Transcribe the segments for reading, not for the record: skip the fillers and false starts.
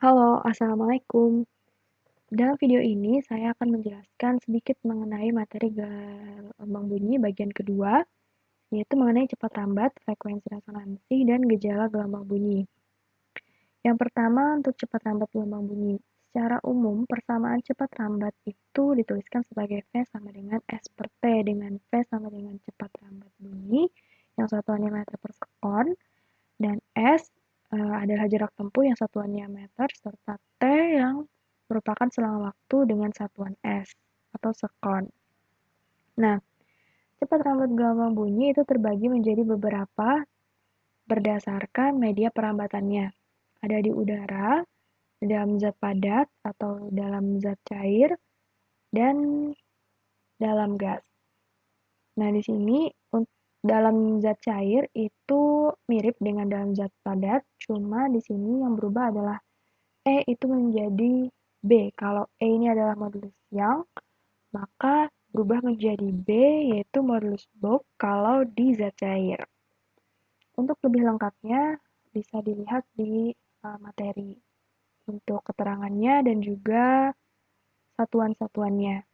Halo, Assalamualaikum. Dalam video ini, saya akan menjelaskan sedikit mengenai materi gelombang bunyi bagian kedua, yaitu mengenai cepat lambat, frekuensi resonansi, dan gejala gelombang bunyi. Yang pertama, untuk cepat lambat gelombang bunyi. Secara umum, persamaan cepat lambat itu dituliskan sebagai V sama dengan S per T, dengan V sama dengan cepat lambat bunyi, yang satuannya meter per sekon, dan S adalah jarak tempuh yang satuannya meter, serta T yang merupakan selang waktu dengan satuan S atau sekon. Nah, cepat lambat gelombang bunyi itu terbagi menjadi beberapa berdasarkan media perambatannya. Ada di udara, dalam zat padat atau dalam zat cair, dan dalam gas. Nah, di sini dalam zat cair itu mirip dengan dalam zat padat, cuma di sini yang berubah adalah E itu menjadi B. Kalau E ini adalah modulus Young, maka berubah menjadi B, yaitu modulus Bohr kalau di zat cair. Untuk lebih lengkapnya, bisa dilihat di materi untuk keterangannya dan juga satuan-satuannya.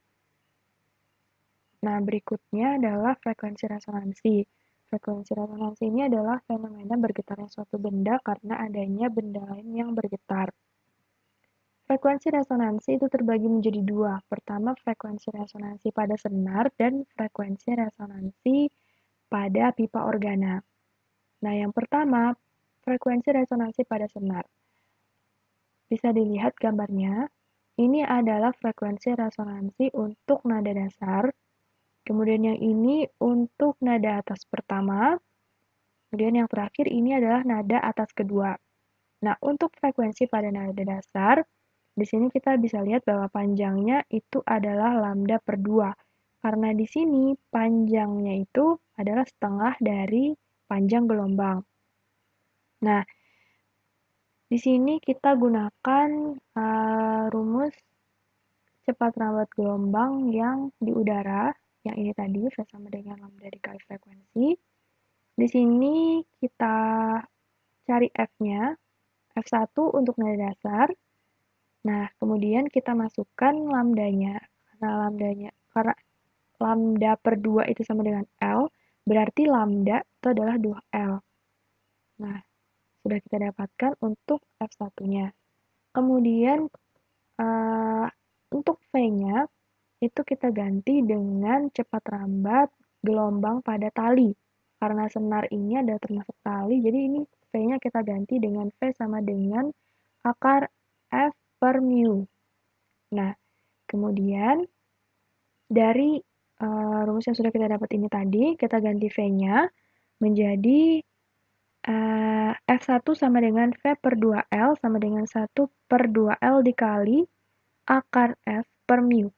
Nah, berikutnya adalah frekuensi resonansi. Frekuensi resonansi ini adalah fenomena bergetarnya suatu benda karena adanya benda lain yang bergetar. Frekuensi resonansi itu terbagi menjadi dua. Pertama, frekuensi resonansi pada senar dan frekuensi resonansi pada pipa organa. Nah, yang pertama, frekuensi resonansi pada senar. Bisa dilihat gambarnya. Ini adalah frekuensi resonansi untuk nada dasar. Kemudian yang ini untuk nada atas pertama. Kemudian yang terakhir ini adalah nada atas kedua. Nah, untuk frekuensi pada nada dasar, di sini kita bisa lihat bahwa panjangnya itu adalah lambda per 2. Karena di sini panjangnya itu adalah setengah dari panjang gelombang. Nah, di sini kita gunakan rumus cepat lambat gelombang yang di udara, yang ini tadi V sama dengan lambda dikali frekuensi. Di sini kita cari F-nya, F1 untuk nada dasar. Nah, kemudian kita masukkan lambdanya. Karena lambda per 2 itu sama dengan L, berarti lambda itu adalah 2L. Nah, sudah kita dapatkan untuk F1-nya. Kemudian, untuk V-nya, itu kita ganti dengan cepat lambat gelombang pada tali. Karena senar ini adalah termasuk tali, jadi ini V-nya kita ganti dengan V sama dengan akar F per mu. Nah, kemudian dari rumus yang sudah kita dapat ini tadi, kita ganti V-nya menjadi F1 sama dengan V per 2L sama dengan 1 per 2L dikali akar F per mu.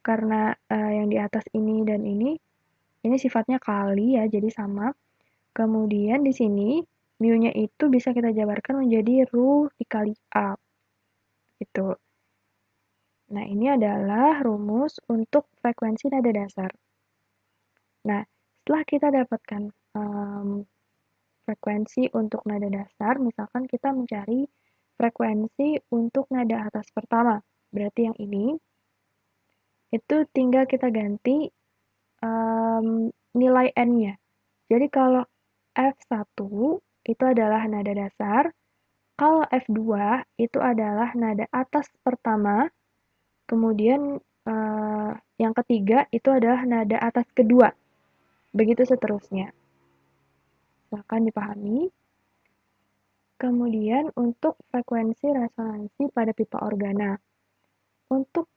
Karena yang di atas ini dan ini sifatnya kali ya, jadi sama. Kemudian di sini mu-nya itu bisa kita jabarkan menjadi ru dikali A. Itu. Nah, ini adalah rumus untuk frekuensi nada dasar. Nah, setelah kita dapatkan frekuensi untuk nada dasar, misalkan kita mencari frekuensi untuk nada atas pertama. Berarti yang ini, itu tinggal kita ganti nilai N-nya. Jadi kalau F1 itu adalah nada dasar, kalau F2 itu adalah nada atas pertama, kemudian yang ketiga itu adalah nada atas kedua. Begitu seterusnya. Silakan dipahami. Kemudian untuk frekuensi resonansi pada pipa organa. Untuk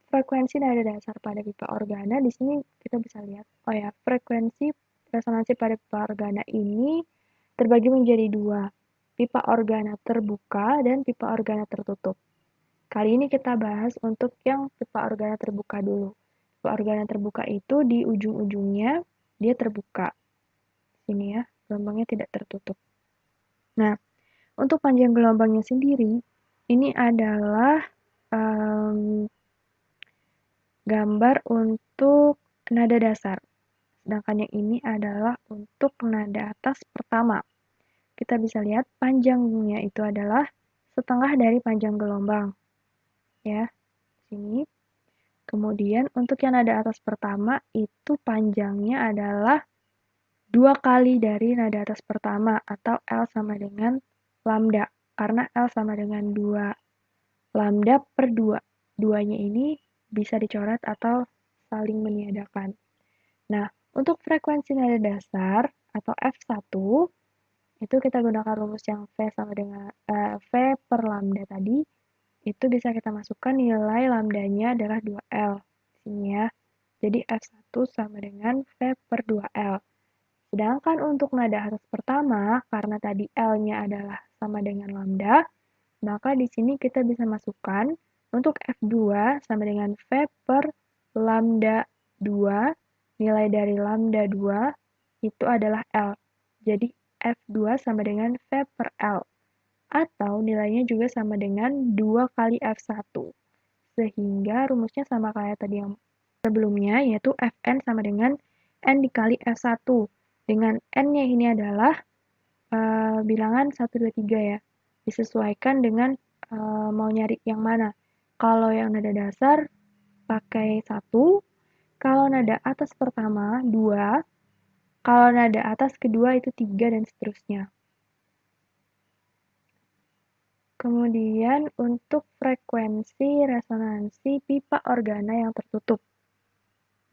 frekuensi nada dasar pada pipa organa, di sini kita bisa lihat. Oh ya, frekuensi resonansi pada pipa organa ini terbagi menjadi dua. Pipa organa terbuka dan pipa organa tertutup. Kali ini kita bahas untuk yang pipa organa terbuka dulu. Pipa organa terbuka itu di ujung-ujungnya dia terbuka. Sini ya, gelombangnya tidak tertutup. Nah, untuk panjang gelombangnya sendiri, ini adalah gambar untuk nada dasar. Sedangkan yang ini adalah untuk nada atas pertama. Kita bisa lihat panjangnya itu adalah setengah dari panjang gelombang. Ya, sini. Kemudian untuk yang nada atas pertama itu panjangnya adalah 2 kali dari nada atas pertama atau L sama dengan lambda. Karena L sama dengan 2 lambda per 2. 2-nya ini bisa dicoret atau saling meniadakan. Nah, untuk frekuensi nada dasar atau F1 itu kita gunakan rumus yang V sama dengan V per lambda tadi. Itu bisa kita masukkan nilai lambdanya adalah 2L. Sini ya. Jadi F1 sama dengan V per 2L. Sedangkan untuk nada atas pertama, karena tadi L-nya adalah sama dengan lambda, maka di sini kita bisa masukkan untuk F2 sama dengan V per lambda 2, nilai dari lambda 2 itu adalah L. Jadi F2 sama dengan V per L. Atau nilainya juga sama dengan 2 kali F1. Sehingga rumusnya sama kayak tadi yang sebelumnya, yaitu Fn sama dengan N dikali F1. Dengan N-nya ini adalah bilangan 1, 2, 3 ya. Disesuaikan dengan mau nyari yang mana. Kalau yang nada dasar pakai 1, kalau nada atas pertama 2, kalau nada atas kedua itu 3 dan seterusnya. Kemudian untuk frekuensi resonansi pipa organa yang tertutup.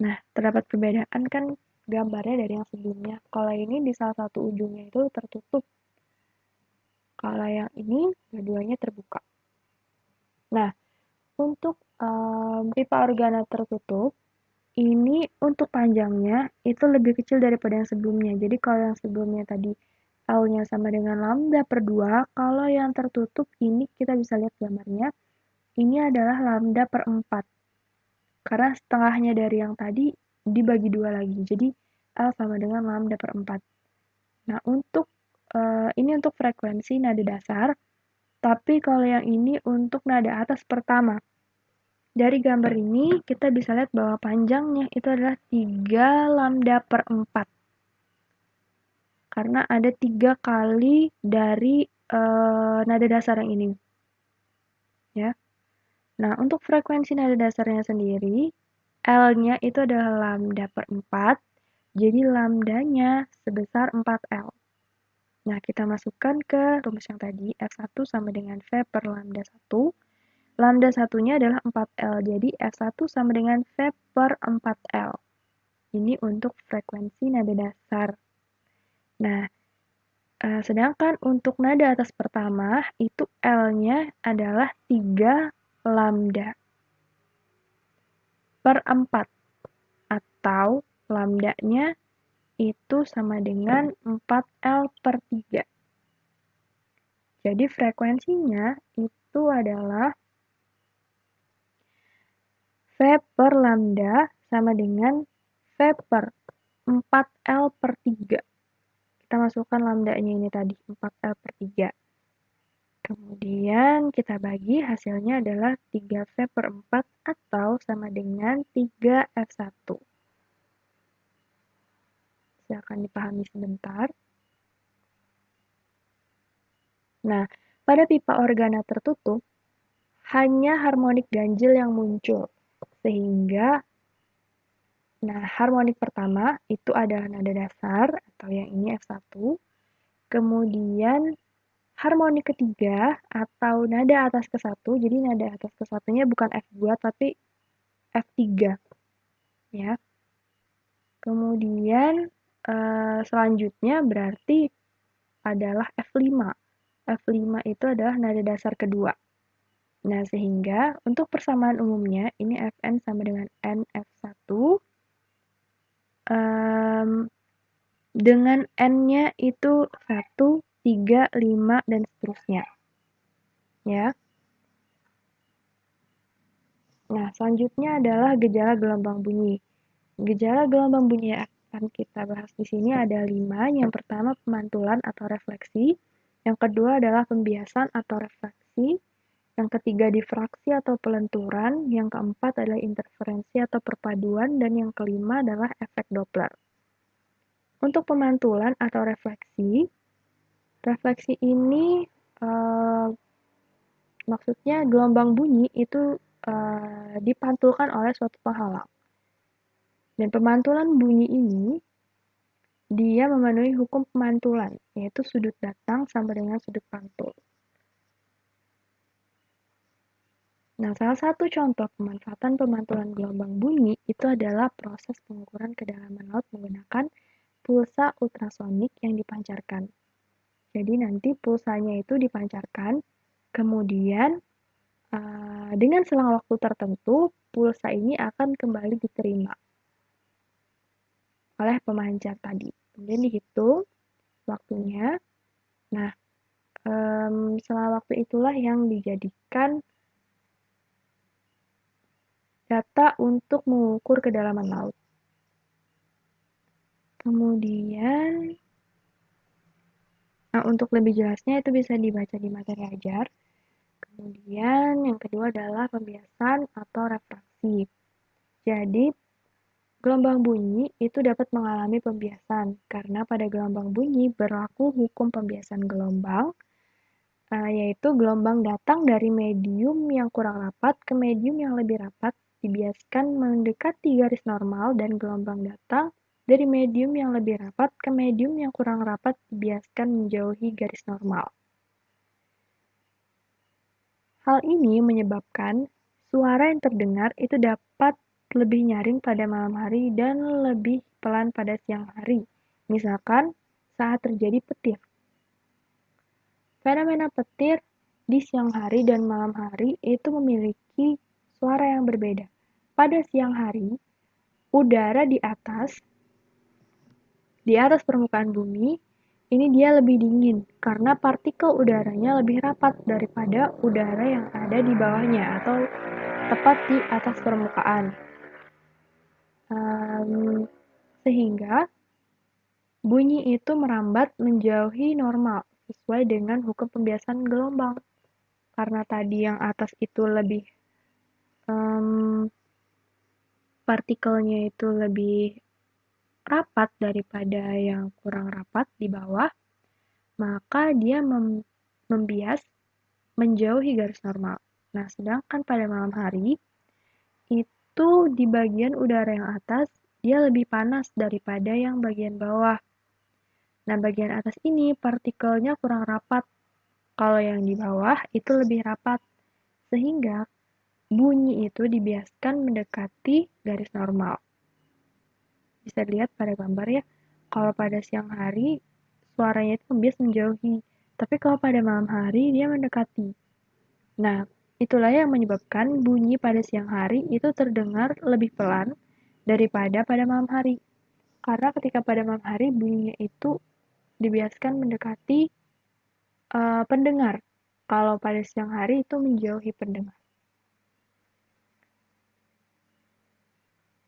Nah, terdapat perbedaan kan gambarnya dari yang sebelumnya. Kalau ini di salah satu ujungnya itu tertutup. Kalau yang ini dua-duanya terbuka. Nah, untuk pipa organa tertutup, ini untuk panjangnya itu lebih kecil daripada yang sebelumnya. Jadi kalau yang sebelumnya tadi L-nya sama dengan lambda per 2, kalau yang tertutup ini kita bisa lihat gambarnya, ini adalah lambda per 4. Karena setengahnya dari yang tadi dibagi 2 lagi. Jadi L sama dengan lambda per 4. Nah, untuk ini untuk frekuensi nada dasar, tapi kalau yang ini untuk nada atas pertama. Dari gambar ini kita bisa lihat bahwa panjangnya itu adalah 3 lambda per 4. Karena ada 3 kali dari nada dasar yang ini. Ya. Nah, untuk frekuensi nada dasarnya sendiri, L-nya itu adalah lambda per 4, jadi lambdanya sebesar 4L. Nah, kita masukkan ke rumus yang tadi, F1 sama dengan V per lambda 1. Lambda 1-nya adalah 4L, jadi F1 sama dengan V per 4L. Ini untuk frekuensi nada dasar. Nah, sedangkan untuk nada atas pertama, itu L-nya adalah 3 lambda per 4. Atau lambdanya itu sama dengan 4L per 3. Jadi frekuensinya itu adalah V per lambda sama dengan V per 4L per 3. Kita masukkan lambdanya ini tadi, 4L per 3. Kemudian kita bagi, hasilnya adalah 3V per 4 atau sama dengan 3F1. Silakan dipahami sebentar. Nah, pada pipa organa tertutup, hanya harmonik ganjil yang muncul. Sehingga, harmonik pertama itu adalah nada dasar, atau yang ini F1. Kemudian, harmonik ketiga atau nada atas ke 1, jadi nada atas ke 1-nya bukan F2 tapi F3. Ya. Kemudian selanjutnya berarti adalah F5. F5 itu adalah nada dasar kedua. Nah, sehingga untuk persamaan umumnya ini Fn sama dengan NF1 dengan N-nya itu 1, 3, 5, dan seterusnya. Ya. Nah, selanjutnya adalah gejala gelombang bunyi. Gejala gelombang bunyi yang akan kita bahas di sini ada 5. Yang pertama pemantulan atau refleksi. Yang kedua adalah pembiasan atau refleksi. Yang ketiga difraksi atau pelenturan. Yang keempat adalah interferensi atau perpaduan. Dan yang kelima adalah efek Doppler. Untuk pemantulan atau refleksi ini Maksudnya gelombang bunyi itu dipantulkan oleh suatu penghalang. Dan pemantulan bunyi ini dia memenuhi hukum pemantulan, yaitu sudut datang sama dengan sudut pantul. Nah, salah satu contoh pemanfaatan pemantulan gelombang bunyi itu adalah proses pengukuran kedalaman laut menggunakan pulsa ultrasonik yang dipancarkan. Jadi nanti pulsanya itu dipancarkan, kemudian dengan selang waktu tertentu, pulsa ini akan kembali diterima oleh pemancar tadi. Kemudian dihitung waktunya. Nah, selang waktu itulah yang dijadikan data untuk mengukur kedalaman laut. Kemudian, untuk lebih jelasnya itu bisa dibaca di materi ajar. Kemudian yang kedua adalah pembiasan atau refraksi. Jadi, gelombang bunyi itu dapat mengalami pembiasan, karena pada gelombang bunyi berlaku hukum pembiasan gelombang, yaitu gelombang datang dari medium yang kurang rapat ke medium yang lebih rapat, dibiaskan mendekati garis normal, dan gelombang datang dari medium yang lebih rapat ke medium yang kurang rapat, dibiaskan menjauhi garis normal. Hal ini menyebabkan suara yang terdengar itu dapat lebih nyaring pada malam hari dan lebih pelan pada siang hari, misalkan saat terjadi petir. Fenomena petir di siang hari dan malam hari itu memiliki suara yang berbeda. Pada siang hari, udara di atas permukaan bumi, ini dia lebih dingin karena partikel udaranya lebih rapat daripada udara yang ada di bawahnya atau tepat di atas permukaan. Sehingga bunyi itu merambat menjauhi normal sesuai dengan hukum pembiasan gelombang. Karena tadi yang atas itu lebih partikelnya itu lebih rapat daripada yang kurang rapat di bawah, maka dia membias menjauhi garis normal. Nah, sedangkan pada malam hari, itu di bagian udara yang atas, dia lebih panas daripada yang bagian bawah. Nah, bagian atas ini partikelnya kurang rapat. Kalau yang di bawah itu lebih rapat. Sehingga bunyi itu dibiaskan mendekati garis normal. Bisa dilihat pada gambar ya. Kalau pada siang hari, suaranya itu membias menjauhi. Tapi kalau pada malam hari, dia mendekati. Nah, itulah yang menyebabkan bunyi pada siang hari itu terdengar lebih pelan daripada pada malam hari. Karena ketika pada malam hari, bunyinya itu dibiaskan mendekati pendengar. Kalau pada siang hari itu menjauhi pendengar.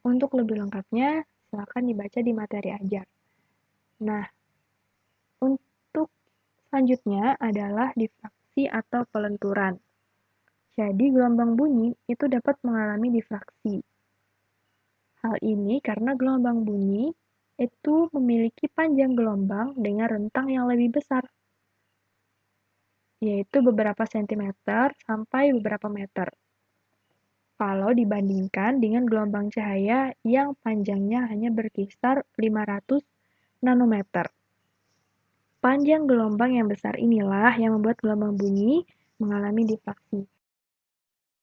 Untuk lebih lengkapnya, silakan dibaca di materi ajar. Nah, untuk selanjutnya adalah difraksi atau pelenturan. Jadi, gelombang bunyi itu dapat mengalami difraksi. Hal ini karena gelombang bunyi itu memiliki panjang gelombang dengan rentang yang lebih besar, yaitu beberapa sentimeter sampai beberapa meter. Kalau dibandingkan dengan gelombang cahaya yang panjangnya hanya berkisar 500 nanometer. Panjang gelombang yang besar inilah yang membuat gelombang bunyi mengalami difraksi.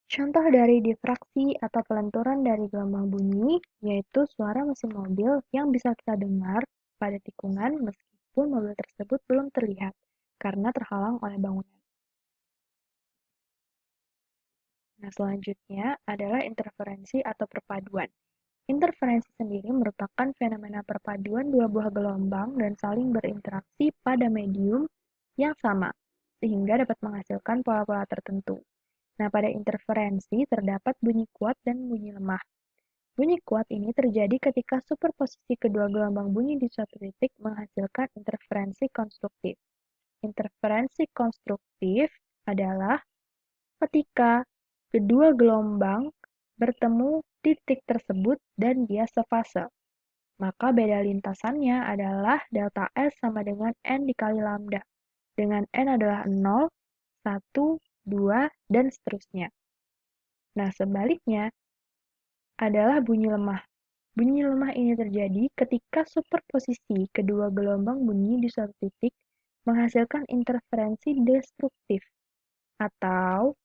Contoh dari difraksi atau pelenturan dari gelombang bunyi yaitu suara mesin mobil yang bisa kita dengar pada tikungan meskipun mobil tersebut belum terlihat karena terhalang oleh bangunan. Nah, selanjutnya adalah interferensi atau perpaduan. Interferensi sendiri merupakan fenomena perpaduan dua buah gelombang dan saling berinteraksi pada medium yang sama, sehingga dapat menghasilkan pola-pola tertentu. Nah, pada interferensi terdapat bunyi kuat dan bunyi lemah. Bunyi kuat ini terjadi ketika superposisi kedua gelombang bunyi di suatu titik menghasilkan interferensi konstruktif. Interferensi konstruktif adalah ketika kedua gelombang bertemu di titik tersebut dan dia sefase. Maka beda lintasannya adalah delta S sama dengan N dikali lambda. Dengan N adalah 0, 1, 2, dan seterusnya. Nah, sebaliknya adalah bunyi lemah. Bunyi lemah ini terjadi ketika superposisi kedua gelombang bunyi di suatu titik menghasilkan interferensi destruktif, atau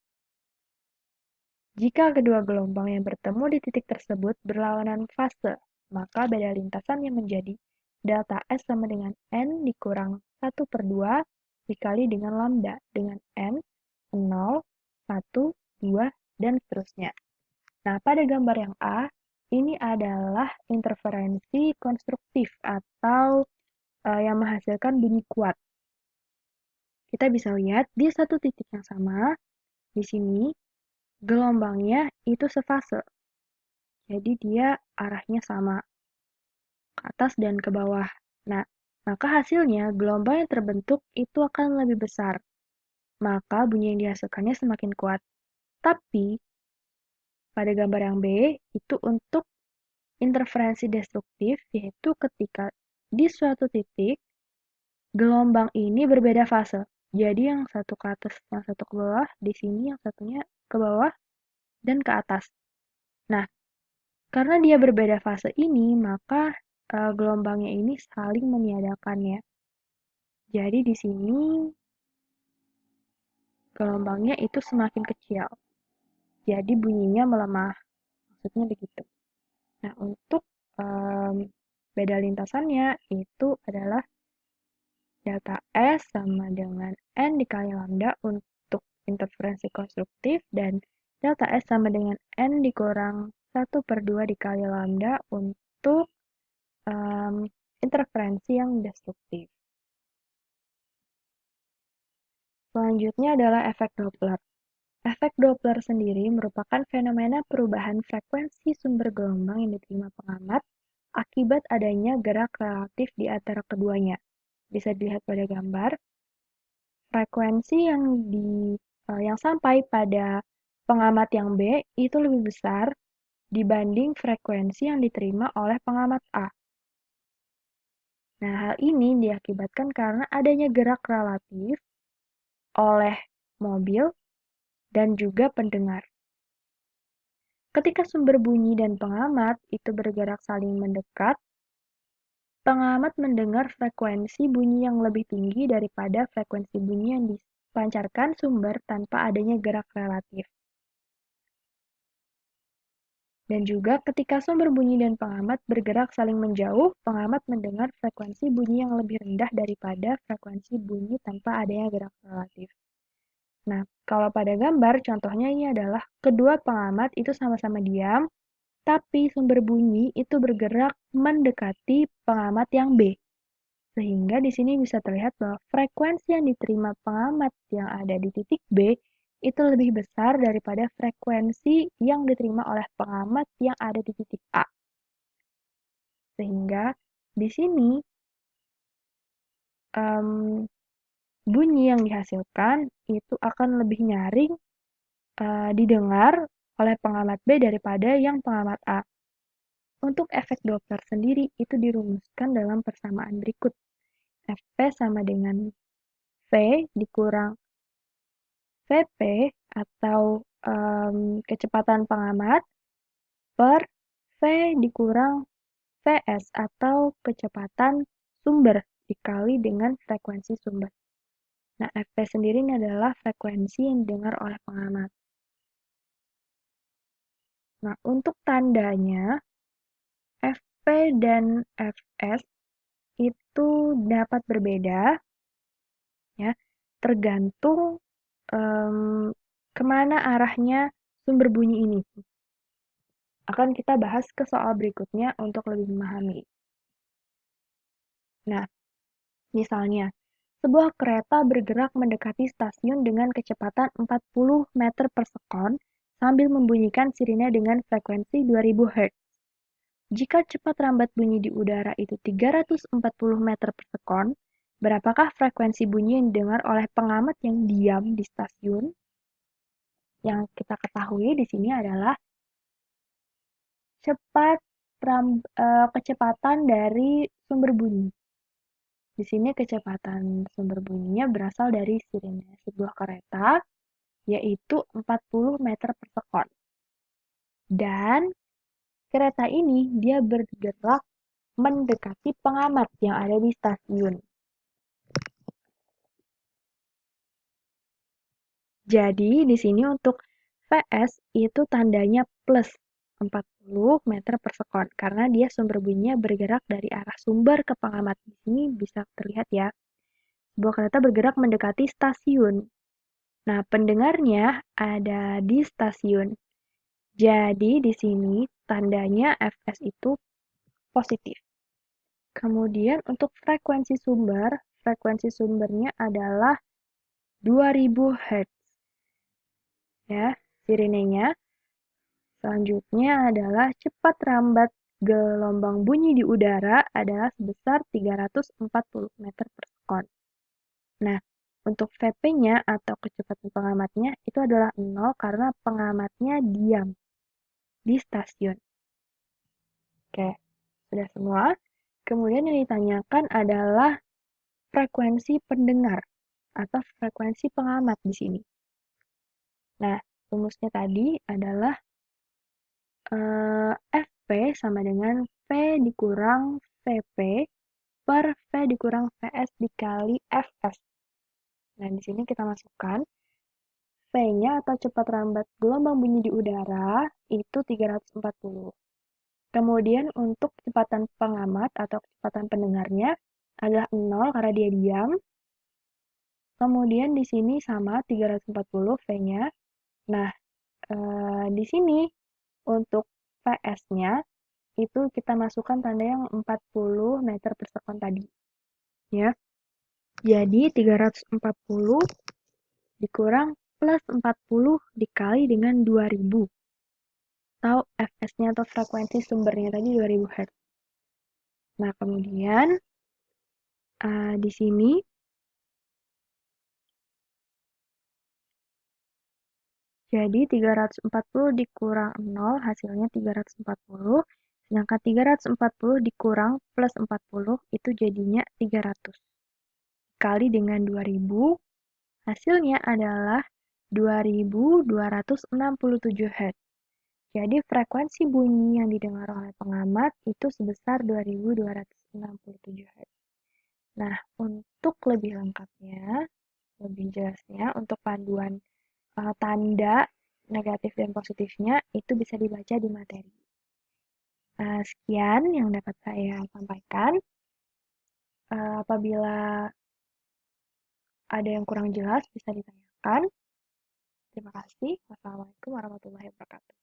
jika kedua gelombang yang bertemu di titik tersebut berlawanan fase, maka beda lintasan yang menjadi delta S sama dengan N dikurang 1/2 dikali dengan lambda dengan N 0, 1, 2, dan seterusnya. Nah, pada gambar yang A, ini adalah interferensi konstruktif atau yang menghasilkan bunyi kuat. Kita bisa lihat di satu titik yang sama, di sini gelombangnya itu sefase. Jadi dia arahnya sama, ke atas dan ke bawah. Nah, maka hasilnya gelombang yang terbentuk itu akan lebih besar. Maka bunyi yang dihasilkannya semakin kuat. Tapi, pada gambar yang B, itu untuk interferensi destruktif, yaitu ketika di suatu titik, gelombang ini berbeda fase. Jadi yang satu ke atas, yang satu ke bawah, di sini yang satunya ke bawah dan ke atas. Nah, karena dia berbeda fase ini, maka gelombangnya ini saling meniadakan ya. Jadi di sini gelombangnya itu semakin kecil. Jadi bunyinya melemah. Maksudnya begitu. Nah, untuk beda lintasannya itu adalah delta S sama dengan N dikali lambda untuk interferensi konstruktif dan delta S sama dengan N dikurang 1/2 dikali lambda untuk interferensi yang destruktif. Selanjutnya adalah efek Doppler. Efek Doppler sendiri merupakan fenomena perubahan frekuensi sumber gelombang yang diterima pengamat akibat adanya gerak relatif di antara keduanya. Bisa dilihat pada gambar. Frekuensi yang sampai pada pengamat yang B itu lebih besar dibanding frekuensi yang diterima oleh pengamat A. Nah, hal ini diakibatkan karena adanya gerak relatif oleh mobil dan juga pendengar. Ketika sumber bunyi dan pengamat itu bergerak saling mendekat, pengamat mendengar frekuensi bunyi yang lebih tinggi daripada frekuensi bunyi yang dipancarkan sumber tanpa adanya gerak relatif. Dan juga ketika sumber bunyi dan pengamat bergerak saling menjauh, pengamat mendengar frekuensi bunyi yang lebih rendah daripada frekuensi bunyi tanpa adanya gerak relatif. Nah, kalau pada gambar, contohnya ini adalah kedua pengamat itu sama-sama diam, tapi sumber bunyi itu bergerak mendekati pengamat yang B. Sehingga di sini bisa terlihat bahwa frekuensi yang diterima pengamat yang ada di titik B itu lebih besar daripada frekuensi yang diterima oleh pengamat yang ada di titik A. Sehingga di sini bunyi yang dihasilkan itu akan lebih nyaring didengar oleh pengamat B daripada yang pengamat A. Untuk efek Doppler sendiri itu dirumuskan dalam persamaan berikut. Fp sama dengan V dikurang Vp atau kecepatan pengamat per V dikurang Vs atau kecepatan sumber dikali dengan frekuensi sumber. Nah, Fp sendiri ini adalah frekuensi yang didengar oleh pengamat. Nah, untuk tandanya, Fp dan Fs itu dapat berbeda, ya, tergantung kemana arahnya sumber bunyi ini. Akan kita bahas ke soal berikutnya untuk lebih memahami. Nah, misalnya, sebuah kereta bergerak mendekati stasiun dengan kecepatan 40 meter per sekon sambil membunyikan sirine dengan frekuensi 2000 Hz. Jika cepat rambat bunyi di udara itu 340 meter per sekon, berapakah frekuensi bunyi yang didengar oleh pengamat yang diam di stasiun? Yang kita ketahui di sini adalah kecepatan dari sumber bunyi. Di sini kecepatan sumber bunyinya berasal dari sirine sebuah kereta yaitu 40 meter per sekon. Dan kereta ini dia bergerak mendekati pengamat yang ada di stasiun. Jadi di sini untuk VS itu tandanya plus 40 meter per sekon karena dia sumber bunyinya bergerak dari arah sumber ke pengamat. Di sini bisa terlihat ya. Sebuah kereta bergerak mendekati stasiun. Nah, pendengarnya ada di stasiun. Jadi di sini tandanya Fs itu positif. Kemudian untuk frekuensi sumbernya adalah 2000 Hz. Ya, sirenenya. Selanjutnya adalah cepat rambat gelombang bunyi di udara adalah sebesar 340 meter per sekon. Nah, untuk Vp-nya atau kecepatan pengamatnya itu adalah 0 karena pengamatnya diam di stasiun. Oke, sudah semua. Kemudian yang ditanyakan adalah frekuensi pendengar atau frekuensi pengamat di sini. Nah, rumusnya tadi adalah Fp sama dengan V dikurang Vp per V dikurang Vs dikali Fs. Nah, di sini kita masukkan V-nya atau cepat rambat gelombang bunyi di udara itu 340. Kemudian untuk kecepatan pengamat atau kecepatan pendengarnya adalah 0 karena dia diam. Kemudian di sini sama 340 V-nya. Nah, di sini untuk Vs-nya itu kita masukkan tanda yang 40 meter per sekon tadi. Ya. Jadi 340 dikurang plus 40 dikali dengan 2000. Atau Fs-nya atau frekuensi sumbernya tadi 2000 Hz. Nah, kemudian di sini jadi 340 dikurang 0 hasilnya 340. Sedangkan 340 dikurang plus 40 itu jadinya 300. Dikali dengan 2000, hasilnya adalah 2267 Hz. Jadi frekuensi bunyi yang didengar oleh pengamat itu sebesar 2267 Hz. Nah, untuk lebih lengkapnya, lebih jelasnya, untuk panduan tanda negatif dan positifnya itu bisa dibaca di materi. Sekian yang dapat saya sampaikan. Apabila ada yang kurang jelas bisa ditanyakan. Terima kasih. Wassalamualaikum warahmatullahi wabarakatuh.